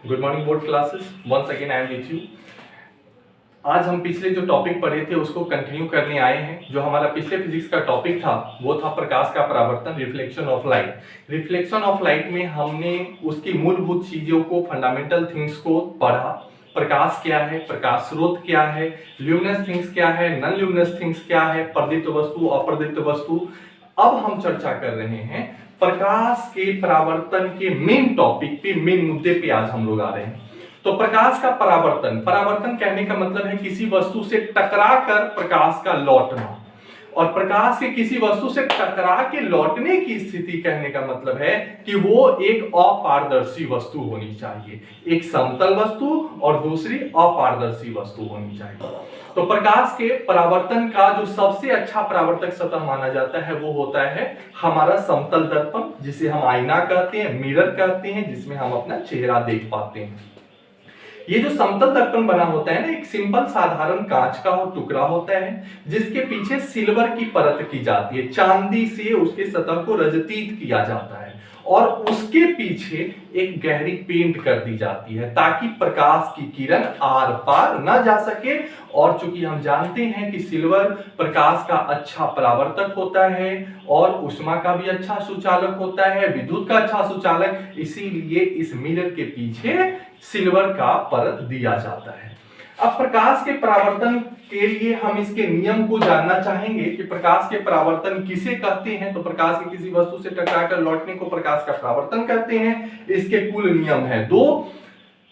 Good morning board classes, once again I am with you. आज हम पिछले जो टॉपिक पढ़े थे उसको कंटिन्यू करने आए हैं। जो हमारा पिछले फिजिक्स का टॉपिक था वो था प्रकाश का परावर्तन, reflection of light. Reflection of light में हमने उसकी मूलभूत चीजों को, फंडामेंटल थिंग्स को पढ़ा। प्रकाश क्या है, प्रकाश स्रोत क्या है, ल्यूमिनस थिंग्स क्या है, नॉन ल्यूमिनस थिंग्स क्या है, प्रदीप्त वस्तु, अप्रदीप्त वस्तु। अब हम चर्चा कर रहे हैं प्रकाश के परावर्तन के मेन टॉपिक पे, मेन मुद्दे पे आज हम लोग आ रहे हैं। तो प्रकाश का परावर्तन, परावर्तन कहने का मतलब है किसी वस्तु से टकरा कर प्रकाश का लौटना, और प्रकाश के किसी वस्तु से टकरा के लौटने की स्थिति कहने का मतलब है कि वो एक अपारदर्शी वस्तु होनी चाहिए। एक समतल वस्तु और दूसरी अपारदर्शी वस्तु होनी चाहिए। तो प्रकाश के परावर्तन का जो सबसे अच्छा परावर्तक सतह माना जाता है वो होता है हमारा समतल दर्पण, जिसे हम आईना कहते हैं, मिरर कहते हैं, जिसमें हम अपना चेहरा देख पाते हैं। ये जो समतल दर्पण बना होता है ना, एक सिंपल साधारण कांच का टुकड़ा होता है जिसके पीछे सिल्वर की परत की जाती है, चांदी से उसके सतह को रजतीत किया जाता है और उसके पीछे एक गहरी पेंट कर दी जाती है ताकि प्रकाश की किरण आर पार न जा सके। और चूंकि हम जानते हैं कि सिल्वर प्रकाश का अच्छा परावर्तक होता है और ऊष्मा का भी अच्छा सुचालक होता है, विद्युत का अच्छा सुचालक, इसीलिए इस मिरर के पीछे सिल्वर का परत दिया जाता है। अब प्रकाश के परावर्तन के लिए हम इसके नियम को जानना चाहेंगे कि प्रकाश के परावर्तन किसे कहते हैं। तो प्रकाश के किसी वस्तु से टकराकर लौटने को प्रकाश का परावर्तन कहते हैं। इसके कुल नियम है 2।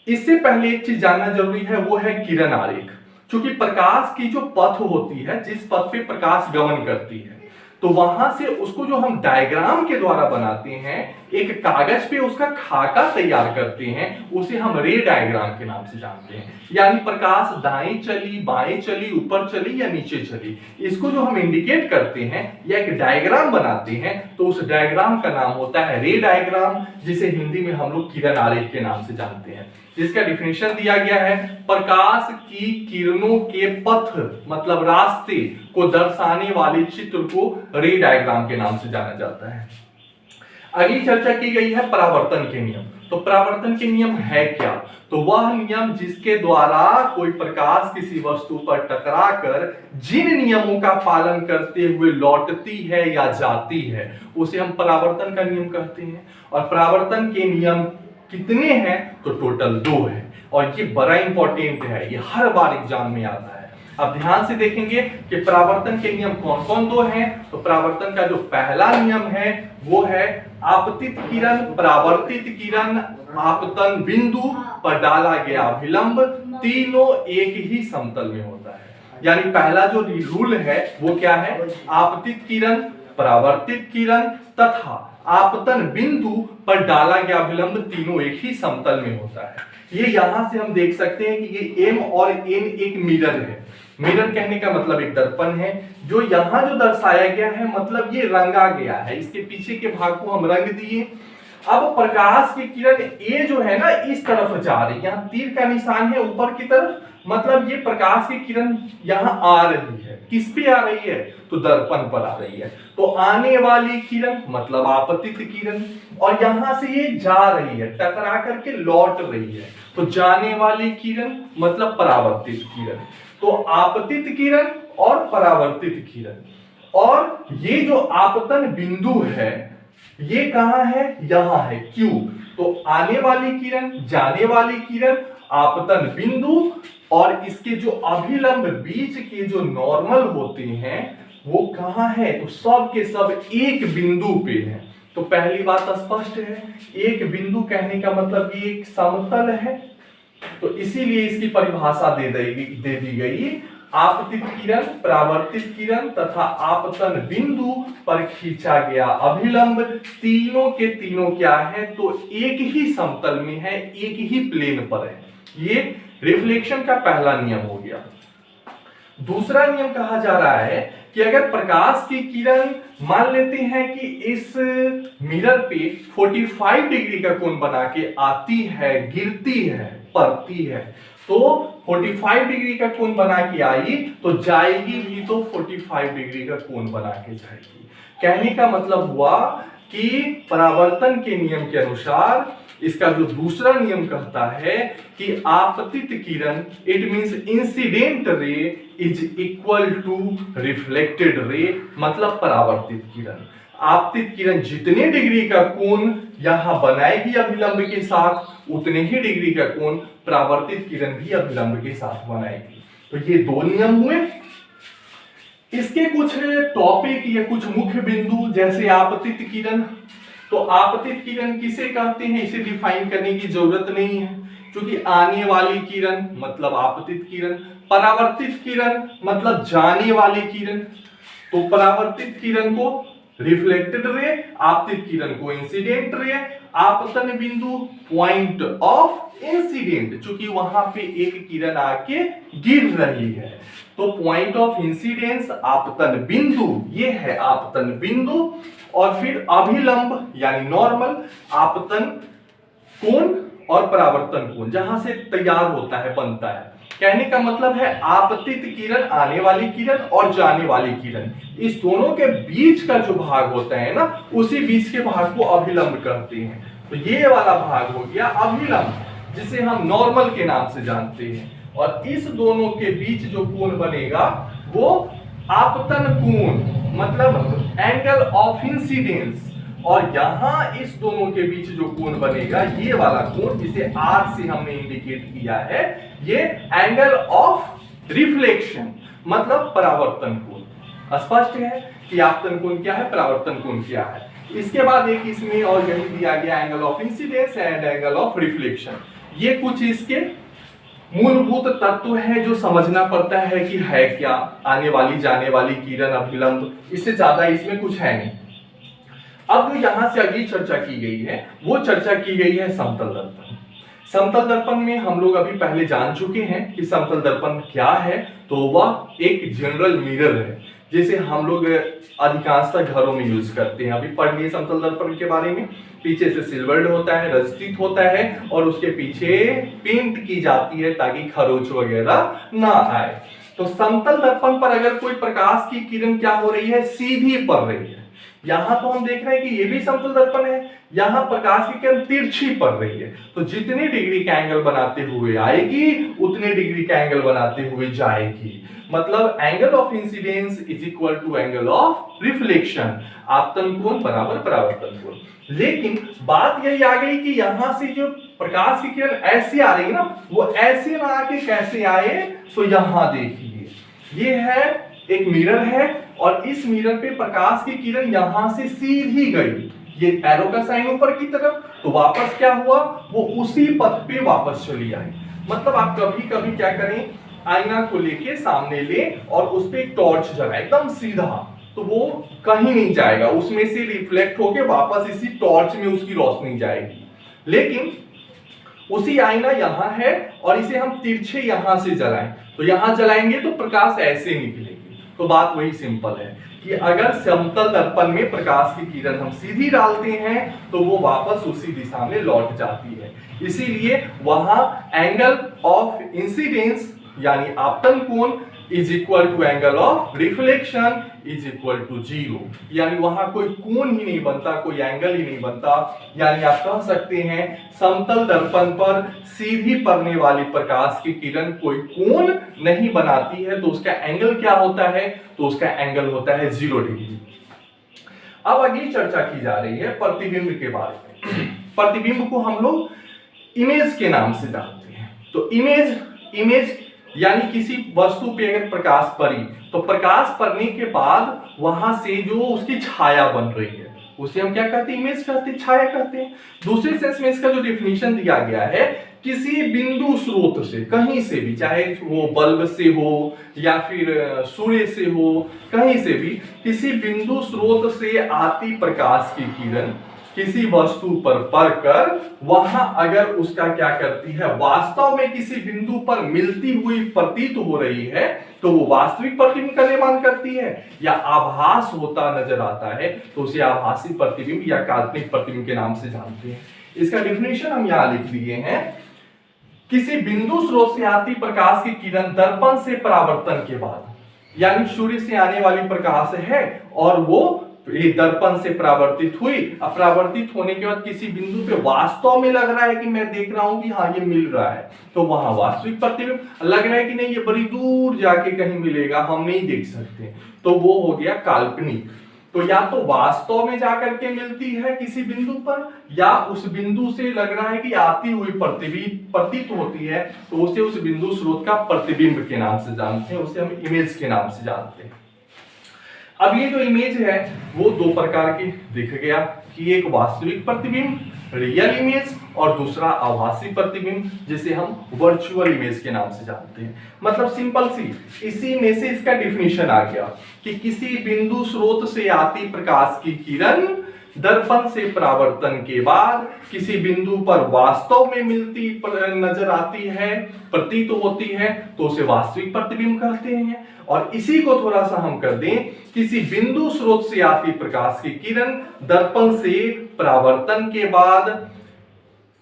इससे पहले एक चीज जानना जरूरी है, वो है किरण आरेख। क्योंकि प्रकाश की जो पथ होती है, जिस पथ पे प्रकाश गमन करती है, तो वहां से उसको जो हम डायग्राम के द्वारा बनाते हैं, एक कागज पे उसका खाका तैयार करते हैं, उसे हम रे डायग्राम के नाम से जानते हैं। यानी प्रकाश दाएं चली, बाएं चली, ऊपर चली या नीचे चली, इसको जो हम इंडिकेट करते हैं या एक डायग्राम बनाते हैं, तो उस डायग्राम का नाम होता है रे डायग्राम, जिसे हिंदी में हम लोग किरण आरेख के नाम से जानते हैं। जिसका डिफिनेशन दिया गया है, प्रकाश की किरणों के पथ मतलब रास्ते को दर्शाने वाले चित्र को रे डायग्राम के नाम से जाना जाता है। अगली चर्चा की गई है परावर्तन के नियम। तो परावर्तन के नियम है क्या? तो वह नियम जिसके द्वारा कोई प्रकाश किसी वस्तु पर टकराकर जिन नियमों का पालन करते हुए लौटती है या जाती है, उसे हम परावर्तन का नियम कहते हैं। और परावर्तन के नियम कितने हैं? तो टोटल 2 है, और ये बड़ा इंपॉर्टेंट है, ये हर बार एग्जाम में आता है। अब ध्यान से देखेंगे कि परावर्तन के नियम कौन कौन 2 हैं। तो परावर्तन का जो पहला नियम है वो है आपतित किरण, परावर्तित किरण, आपतन बिंदु पर डाला गया अभिलंब, तीनों एक ही समतल में होता है। यानी पहला जो रूल है वो क्या है? आपतित किरण, परावर्तित किरण तथा आपतन बिंदु पर डाला गया अभिलंब तीनों एक ही समतल में होता है। ये यहां से हम देख सकते हैं कि ये M और N एक मिरर है। मिरर कहने का मतलब एक दर्पण है। जो यहां जो दर्शाया गया है मतलब ये रंगा गया है, इसके पीछे के भाग को हम रंग दिए। अब प्रकाश की किरण A जो है ना, इस तरफ जा रही है, यहाँ तीर का निशान है ऊपर की तरफ, मतलब ये प्रकाश की किरण यहाँ आ रही है। किस पे आ रही है? तो दर्पण पर आ रही है। तो आने वाली किरण मतलब आपतित किरण, और यहां से ये जा रही है, टकरा करके लौट रही है, तो जाने वाली किरण मतलब परावर्तित किरण। तो आपतित किरण और परावर्तित किरण। और ये जो आपतन बिंदु है ये कहां है? यहां है। क्यों? तो आने वाली किरण, जाने वाली किरण, आपतन बिंदु और इसके जो अभिलंब बीच के जो नॉर्मल होते हैं वो कहां है? तो सब के सब एक बिंदु पे है। तो पहली बात स्पष्ट है, एक बिंदु कहने का मतलब ये एक समतल है, तो इसीलिए इसकी परिभाषा दे दी गई, आपतित किरण, परावर्तित किरण तथा आपतन बिंदु पर खींचा गया अभिलंब तीनों के तीनों क्या है? तो एक ही समतल में है, एक ही प्लेन पर है। ये रिफ्लेक्शन का पहला नियम हो गया। दूसरा नियम कहा जा रहा है कि अगर प्रकाश की किरण मान लेते हैं कि इस मिरर पे 45 डिग्री का कोण बना के आती है, गिरती है, पड़ती है, तो 45 डिग्री का कोण बना के आई तो जाएगी भी तो 45 डिग्री का कोण बना के जाएगी। कहने का मतलब हुआ कि परावर्तन के नियम के अनुसार इसका जो दूसरा नियम कहता है कि आपतित किरण, it means incident ray is equal to reflected ray, मतलब परावर्तित किरण। आपतित किरण जितने डिग्री का कोण यहां बनाएगी अभिलंब के साथ, उतने ही डिग्री का कोण परावर्तित किरण भी अभिलंब के साथ बनाएगी। तो ये दो नियम हुए। इसके कुछ टॉपिक या कुछ मुख्य बिंदु, जैसे आपतित किरण। तो आपतित किरण किसे कहते हैं, इसे डिफाइन करने की जरूरत नहीं है, क्योंकि आने वाली किरण मतलब आपतित किरण, परावर्तित किरण मतलब जाने वाली किरण। तो परावर्तित किरण को रिफ्लेक्टेड रे, आपतित किरण को इंसिडेंट रे। आपतन बिंदु पॉइंट ऑफ इंसिडेंट, चूंकि वहां पे एक किरण आके गिर रही है, तो पॉइंट ऑफ इंसिडेंस आपतन बिंदु, ये है आपतन बिंदु। और फिर अभिलंब यानी नॉर्मल, आपतन कोण और परावर्तन कोण, जहां से तैयार होता है, बनता है। कहने का मतलब है आपतित किरण, आने वाली किरण और जाने वाली किरण, इस दोनों के बीच का जो भाग होता है ना, उसी बीच के भाग को अभिलंब कहते हैं। तो ये वाला भाग हो गया अभिलंब, जिसे हम नॉर्मल के नाम से जानते हैं। और इस दोनों के बीच जो कोण बनेगा वो आपतन कोण, मतलब एंगल ऑफ इंसिडेंस। और यहां इस दोनों के बीच जो कोण बनेगा, ये वाला कोण जिसे आर से हमने इंडिकेट किया है, ये एंगल ऑफ रिफ्लेक्शन मतलब परावर्तन कोण। स्पष्ट है कि आपतन कोण क्या है, परावर्तन कोण क्या है। इसके बाद एक इसमें और यही दिया गया angle of incidence and angle of reflection. ये कुछ इसके मूलभूत तत्व है जो समझना पड़ता है कि है क्या, आने वाली जाने वाली किरण, अभिलंब, इससे ज्यादा इसमें कुछ है नहीं। अब जो यहां से अगली चर्चा की गई है, वो चर्चा की गई है समतल दर्पण। समतल दर्पण में हम लोग अभी पहले जान चुके हैं कि समतल दर्पण क्या है। तो वह एक जनरल मिरर है, जिसे हम लोग अधिकांशतः घरों में यूज करते हैं। अभी पढ़ लिए समतल दर्पण के बारे में। पीछे से सिल्वर्ड होता है, रचित होता है, और उसके पीछे पेंट की जाती है ताकि खरोच वगैरह ना आए। तो समतल दर्पण पर अगर कोई प्रकाश की किरण क्या हो रही है, सीधी पड़ रही है। यहां तो हम देख रहे हैं कि ये भी समतल दर्पण है, यहां प्रकाश की किरण तिरछी पड़ रही है। तो जितने डिग्री का एंगल बनाते हुए आएगी, उतने डिग्री का एंगल बनाते हुए जाएगी। मतलब angle of incidence is equal to angle of reflection, आपतन कोण बराबर परावर्तन कोण। लेकिन बात यही आ गई कि यहां से जो प्रकाश की किरण ऐसे आ रही है ना, वो ऐसे ना आके कैसे आए, तो यहां देखिए, ये है एक मिरर है, और इस मिरर पे प्रकाश की किरण यहां से सीधी गई, ये एरो का साइन ऊपर की तरफ, तो वापस क्या हुआ, वो उसी पथ पे वापस चली आई। मतलब आप कभी कभी क्या करें, आईना को लेके सामने ले और उस पे एक टॉर्च जलाए एकदम सीधा, तो वो कहीं नहीं जाएगा, उसमें से रिफ्लेक्ट होके वापस इसी टॉर्च में उसकी रोशनी जाएगी। लेकिन उसी आईना यहां है और इसे हम तिरछे यहां से जलाएं, तो यहां जलाएंगे तो प्रकाश ऐसे निकलेगी। तो बात वही सिंपल है कि अगर समतल दर्पण में प्रकाश की किरण हम सीधी डालते हैं तो वो वापस उसी दिशा में लौट जाती है। इसीलिए वहां एंगल ऑफ इंसिडेंस यानी आपतन कोण is equal to angle of reflection is equal to 0, यानी वहां कोई कोण ही नहीं बनता, कोई एंगल ही नहीं बनता। यानी आप कह सकते हैं समतल दर्पण पर सीधी पड़ने वाली प्रकाश की किरण कोई कोण नहीं बनाती है, तो उसका एंगल क्या होता है, तो उसका एंगल होता है 0 डिग्री। अब अगली चर्चा की जा रही है प्रतिबिंब के बारे में। प्रतिबिंब को हम लोग इमेज के नाम से जानते हैं। तो इमेज यानी किसी वस्तु पे अगर प्रकाश पड़ी, तो प्रकाश पड़ने के बाद वहां से जो उसकी छाया बन रही है, उसे हम क्या कहते हैं, इमेज कहते हैं, छाया कहते हैं। दूसरे सेंस में इसका जो डेफिनेशन दिया गया है, किसी बिंदु स्रोत से, कहीं से भी, चाहे वो बल्ब से हो या फिर सूर्य से हो, कहीं से भी किसी बिंदु स्रोत से आती प्रकाश की किरण किसी वस्तु पर पड़कर वहां अगर उसका क्या करती है, वास्तव में किसी बिंदु पर मिलती हुई प्रतीत हो रही है, तो वो वास्तविक प्रतिबिंब का निर्माण करती है, या आभास होता नजर आता है तो उसे आभासी प्रतिबिंब या काल्पनिक प्रतिबिंब के नाम से जानते हैं। इसका डेफिनेशन हम यहां लिख लिए हैं, किसी बिंदु स्रोत से आती प्रकाश की किरण दर्पण से परावर्तन के बाद, यानी सूर्य से आने वाली प्रकाश है और वो तो ये दर्पण से परावर्तित हुई। अब परावर्तित होने के बाद किसी बिंदु पे वास्तव में लग रहा है कि मैं देख रहा हूं कि हाँ ये मिल रहा है, तो वहां वास्तविक प्रतिबिंब। लग रहा है कि नहीं ये बड़ी दूर जाके कहीं मिलेगा, हम नहीं देख सकते, तो वो हो गया काल्पनिक। तो या तो वास्तव में जाकर के मिलती है किसी बिंदु पर, या उस बिंदु से लग रहा है कि आती हुई प्रतीत होती है, तो उसे उस बिंदु स्रोत का प्रतिबिंब के नाम से जानते हैं, उसे हम इमेज के नाम से जानते हैं। अब ये जो इमेज है वो दो प्रकार की दिख गया कि एक वास्तविक प्रतिबिंब रियल इमेज और दूसरा आभासी प्रतिबिंब जिसे हम वर्चुअल इमेज के नाम से जानते हैं। मतलब सिंपल सी इसी में से इसका डिफिनीशन आ गया कि किसी बिंदु स्रोत से आती प्रकाश की किरण दर्पण से परावर्तन के बाद किसी बिंदु पर वास्तव में मिलती नजर आती है, प्रतीत होती है, तो उसे वास्तविक प्रतिबिंब कहते हैं। और इसी को थोड़ा सा हम कर दें, किसी बिंदु स्रोत से आती प्रकाश की किरण दर्पण से परावर्तन के बाद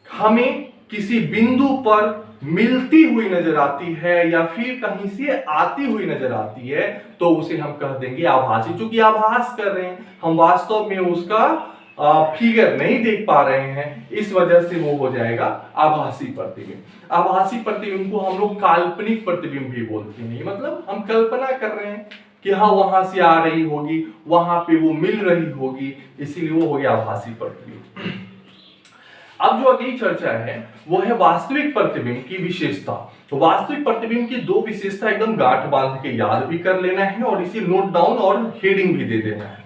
हमें किसी बिंदु पर मिलती हुई नजर आती है या फिर कहीं से आती हुई नजर आती है, तो उसे हम कह देंगे आभासी। क्योंकि आभास कर रहे हैं, हम वास्तव में उसका फिगर नहीं देख पा रहे हैं, इस वजह से वो हो जाएगा आभासी प्रतिबिंब। आभासी प्रतिबिंब को हम लोग काल्पनिक प्रतिबिंब भी बोलते हैं। मतलब हम कल्पना कर रहे हैं कि हाँ वहां से आ रही होगी, वहां पे वो मिल रही होगी, इसीलिए वो हो गया आभासी प्रतिबिंब। अब जो अगली चर्चा है वो है वास्तविक प्रतिबिंब की विशेषता। तो वास्तविक प्रतिबिंब की दो विशेषता एकदम गांठ बांध के याद भी कर लेना है और इसे नोट डाउन और हेडिंग भी दे देना है।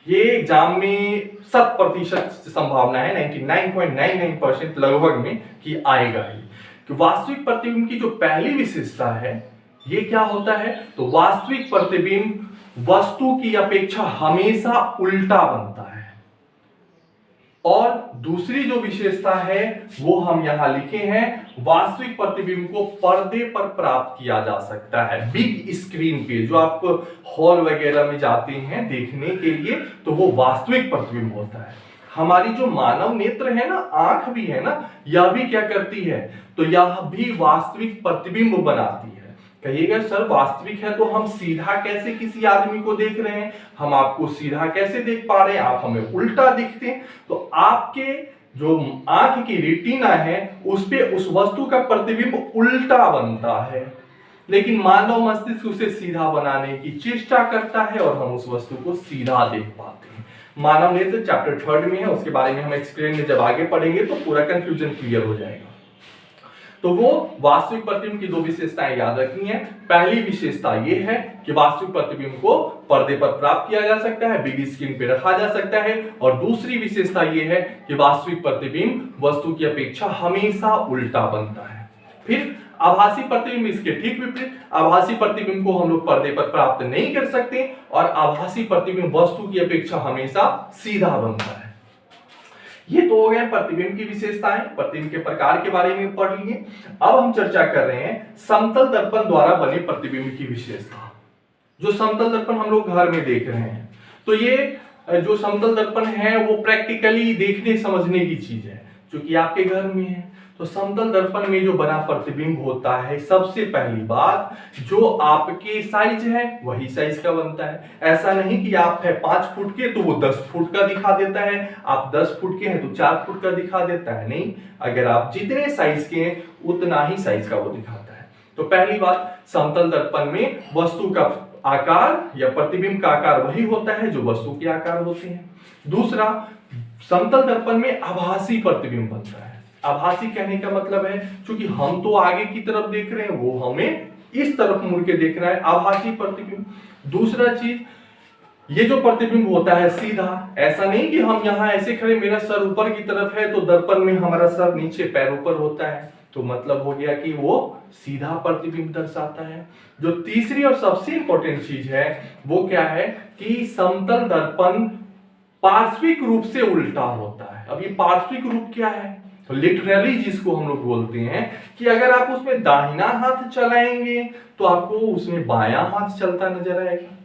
ये एग्जाम में 100% संभावना है, 99.99% लगभग में कि आएगा ही। तो वास्तविक प्रतिबिंब की जो पहली विशेषता है ये क्या होता है, तो वास्तविक प्रतिबिंब वस्तु की अपेक्षा हमेशा उल्टा बनता है। और दूसरी जो विशेषता है वो हम यहां लिखे हैं, वास्तविक प्रतिबिंब को पर्दे पर प्राप्त किया जा सकता है, बिग स्क्रीन पे। जो आप हॉल वगैरह में जाते हैं देखने के लिए, तो वो वास्तविक प्रतिबिंब होता है। हमारी जो मानव नेत्र है ना, आंख भी है ना, यह भी क्या करती है, तो यह भी वास्तविक प्रतिबिंब बनाती है। कहिएगा सर वास्तविक है तो हम सीधा कैसे किसी आदमी को देख रहे हैं, हम आपको सीधा कैसे देख पा रहे हैं, आप हमें उल्टा दिखते हैं। तो आपके जो आंख की रेटिना है उस पे उस वस्तु का प्रतिबिंब उल्टा बनता है, लेकिन मानव मस्तिष्क उसे सीधा बनाने की चेष्टा करता है और हम उस वस्तु को सीधा देख पाते हैं। मानव नेत्र चैप्टर 3 में है, उसके बारे में हम एक्सप्लेन में जब आगे पढ़ेंगे तो पूरा कंफ्यूजन क्लियर हो जाएगा। तो वो वास्तविक प्रतिबिंब की दो विशेषताएं याद रखनी है। पहली विशेषता ये है कि वास्तविक प्रतिबिंब को पर्दे पर प्राप्त किया जा सकता है, बिग स्क्रीन पे रखा जा सकता है। और दूसरी विशेषता ये है कि वास्तविक प्रतिबिंब वस्तु की अपेक्षा हमेशा उल्टा बनता है। फिर आभासी प्रतिबिंब इसके ठीक विपरीत, आभासी प्रतिबिंब को हम लोग पर्दे पर प्राप्त नहीं कर सकते और आभासी प्रतिबिंब वस्तु की अपेक्षा हमेशा सीधा बनता है। ये तो हो गए प्रतिबिंब की विशेषताएं, प्रतिबिंब के प्रकार के बारे में पढ़ लिए। अब हम चर्चा कर रहे हैं समतल दर्पण द्वारा बने प्रतिबिंब की विशेषता। जो समतल दर्पण हम लोग घर में देख रहे हैं, तो ये जो समतल दर्पण है वो प्रैक्टिकली देखने समझने की चीज है, जो कि आपके घर में है। तो समतल दर्पण में जो बना प्रतिबिंब होता है, सबसे पहली बात जो आपके साइज है वही साइज का बनता है। ऐसा नहीं कि आप है 5 फुट के तो वो 10 फुट का दिखा देता है, आप 10 फुट के हैं तो 4 फुट का दिखा देता है। नहीं, अगर आप जितने साइज के हैं उतना ही साइज का वो दिखाता है। तो पहली बात, समतल दर्पण में वस्तु का आकार या प्रतिबिंब का आकार वही होता है जो वस्तु के आकार होते हैं। दूसरा, समतल दर्पण में आभासी प्रतिबिंब बनता है। आभासी कहने का मतलब है क्योंकि हम तो आगे की तरफ देख रहे हैं, वो हमें इस तरफ मुड़ के देख रहा है, आभासी प्रतिबिंब। दूसरा चीज, ये जो प्रतिबिंब होता है सीधा, ऐसा नहीं कि हम यहां ऐसे खड़े, मेरा सर ऊपर की तरफ है तो दर्पण में हमारा सर नीचे पैर ऊपर होता है, तो मतलब हो गया कि वो सीधा प्रतिबिंब दर्शाता है। जो तीसरी और सबसे इंपॉर्टेंट चीज है वो क्या है कि समतल दर्पण पार्श्विक रूप से उल्टा होता है। अब ये पार्श्विक रूप क्या है, तो लिटरली जिसको हम लोग बोलते हैं कि अगर आप उसमें दाहिना हाथ चलाएंगे तो आपको उसमें बायां हाथ चलता नजर आएगा।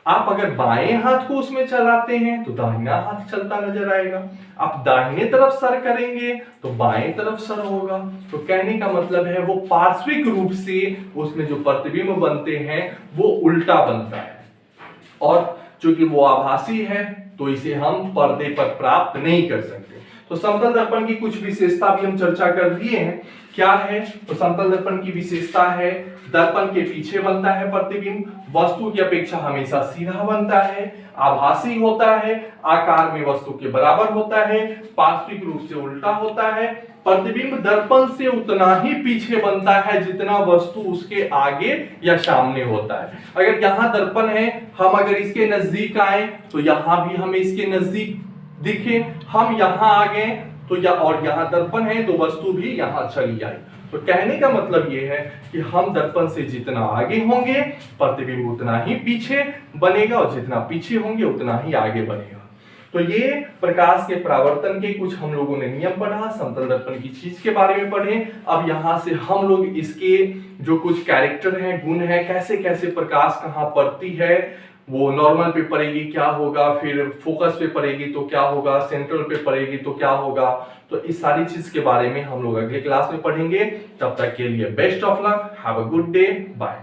आप अगर बाएं हाथ को उसमें चलाते हैं तो दाहिना हाथ चलता नजर आएगा। आप दाहिने तरफ सर करेंगे तो बाएं तरफ सर होगा। तो कहने का मतलब है वो पार्श्विक रूप से उसमें जो प्रतिबिंब बनते हैं वो उल्टा बनता है। और चूंकि वो आभासी है तो इसे हम पर्दे पर प्राप्त नहीं कर सकते। तो समतल दर्पण की कुछ विशेषता भी हम चर्चा कर दिए हैं। क्या है? तो समतल दर्पण की विशेषता है दर्पण के पीछे बनता है प्रतिबिंब, वस्तु की अपेक्षा हमेशा सीधा बनता है, आभासी होता है, आकार में वस्तु के बराबर होता है, पार्श्विक रूप से उल्टा होता है, प्रतिबिंब दर्पण से उतना ही पीछे बनता है जितना वस्तु उसके आगे या सामने होता है। अगर यहाँ दर्पण है, हम अगर इसके नजदीक आए तो यहाँ भी हमें इसके नजदीक दिखे, हम यहाँ आ गए तो और यहाँ दर्पण है तो वस्तु भी यहाँ चली आई। तो कहने का मतलब ये है कि हम दर्पण से जितना आगे होंगे प्रतिबिंब उतना ही पीछे बनेगा और जितना पीछे होंगे उतना ही आगे बनेगा। तो ये प्रकाश के परावर्तन के कुछ हम लोगों ने नियम पढ़ा, समतल दर्पण की चीज के बारे में पढ़े। अब यहाँ से हम लोग इसके जो कुछ कैरेक्टर हैं, गुण हैं, कैसे कैसे प्रकाश कहाँ पड़ती है, वो नॉर्मल पे पड़ेगी क्या होगा, फिर फोकस पे पड़ेगी तो क्या होगा, सेंट्रल पे पड़ेगी तो क्या होगा, तो इस सारी चीज के बारे में हम लोग अगले क्लास में पढ़ेंगे। तब तक के लिए best of luck, have a good day, bye.